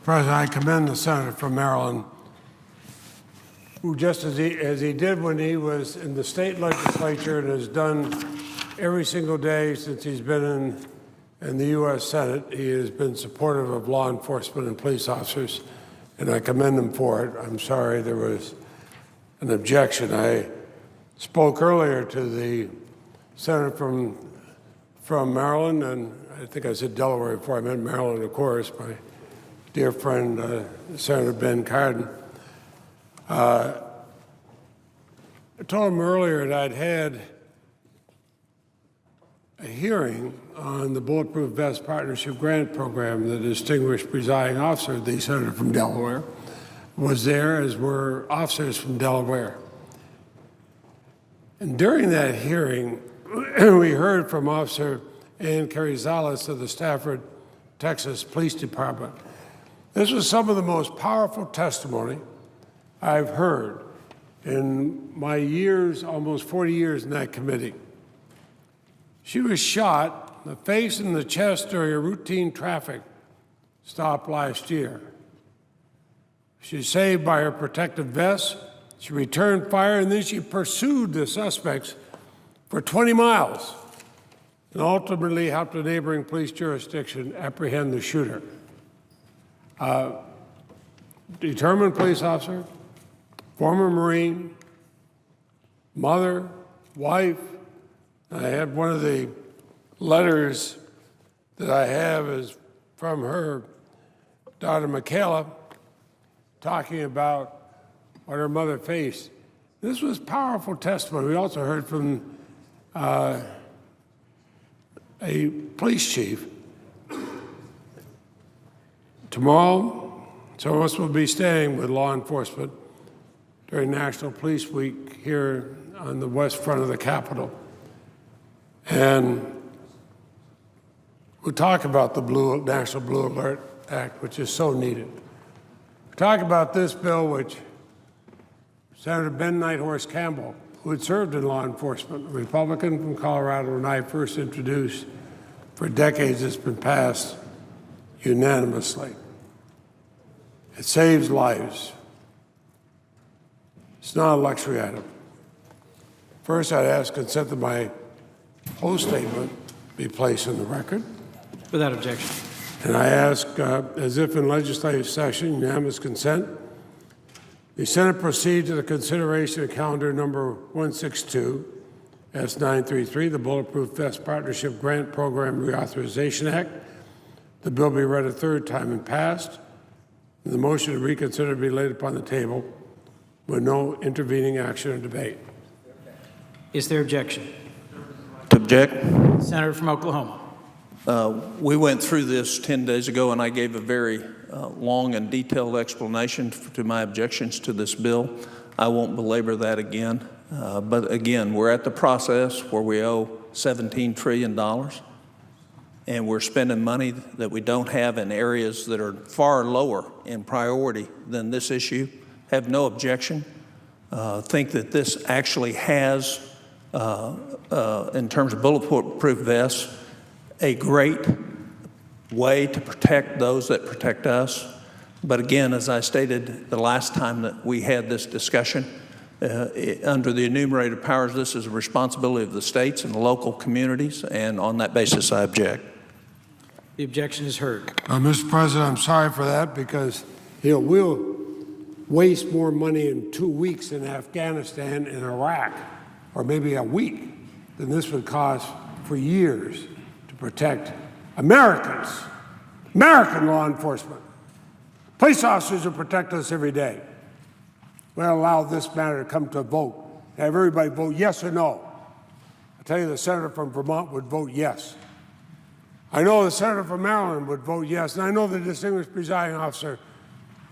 President, I commend the senator from Maryland, who just as he did when he was in the state legislature and has done every single day since he's been in the U.S. Senate, he has been supportive of law enforcement and police officers, and I commend him for it. I'm sorry there was an objection. I spoke earlier to the senator from Maryland, and I think I said Delaware before I meant Maryland, of course, my dear friend, Senator Ben Cardin. I told him earlier that I'd had a hearing on the Bulletproof Vest Partnership Grant Program. The distinguished presiding officer, the senator from Delaware, was there, as were officers from Delaware. And during that hearing, we heard from Officer Ann Carrizales of the Stafford, Texas Police Department. This was some of the most powerful testimony I've heard in my years, almost 40 years in that committee. She was shot in the face and the chest during a routine traffic stop last year. She was saved by her protective vest. She returned fire, and then she pursued the suspects for 20 miles and ultimately helped a neighboring police jurisdiction apprehend the shooter. Determined police officer, former Marine, mother, wife. I have one of the letters that I have is from her daughter, Michaela, talking about what her mother faced. This was powerful testimony. We also heard from a police chief. Tomorrow, some of us will be staying with law enforcement during National Police Week here on the west front of the Capitol. And we'll talk about the National Blue Alert Act, which is so needed. We'll talk about this bill, which Senator Ben Nighthorse Campbell, who had served in law enforcement, a Republican from Colorado, and I first introduced. For decades, it's been passed unanimously. It saves lives. It's not a luxury item. First, I'd ask consent that my whole statement be placed in the record. Without objection. And I ask, as if in legislative session, unanimous consent, the Senate proceed to the consideration of calendar number 162, S933, the Bulletproof Vest Partnership Grant Program Reauthorization Act. The bill be read a third time and passed. And the motion to reconsider be laid upon the table with no intervening action or debate. Is there objection? To object. Senator from Oklahoma. We went through this 10 days ago, and I gave a very long and detailed explanation to my objections to this bill. I won't belabor that again. But again, we're at the process where we owe $17 trillion, and we're spending money that we don't have in areas that are far lower in priority than this issue. Have no objection. Think that this actually has, in terms of bulletproof vests, a great way to protect those that protect us. But again, as I stated the last time that we had this discussion, under the enumerated powers, this is a responsibility of the states and the local communities, and on that basis, I object. The objection is heard. Mr. President, I'm sorry for that, because we'll waste more money in 2 weeks in Afghanistan and Iraq, or maybe a week, than this would cost for years to protect Americans, American law enforcement. Police officers who protect us every day. We'll allow this matter to come to a vote. Have everybody vote yes or no. I tell you, the senator from Vermont would vote yes. I know the senator from Maryland would vote yes, and I know the distinguished presiding officer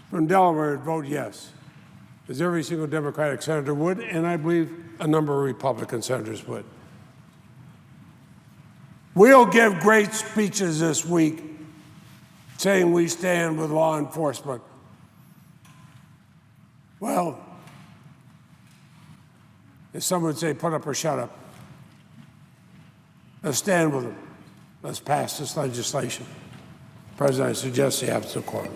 from Delaware would vote yes, as every single Democratic senator would, and I believe a number of Republican senators would. We'll give great speeches this week saying we stand with law enforcement. Well, as some would say, put up or shut up. Let's stand with them. Let's pass this legislation. President, I suggest the absence of quorum.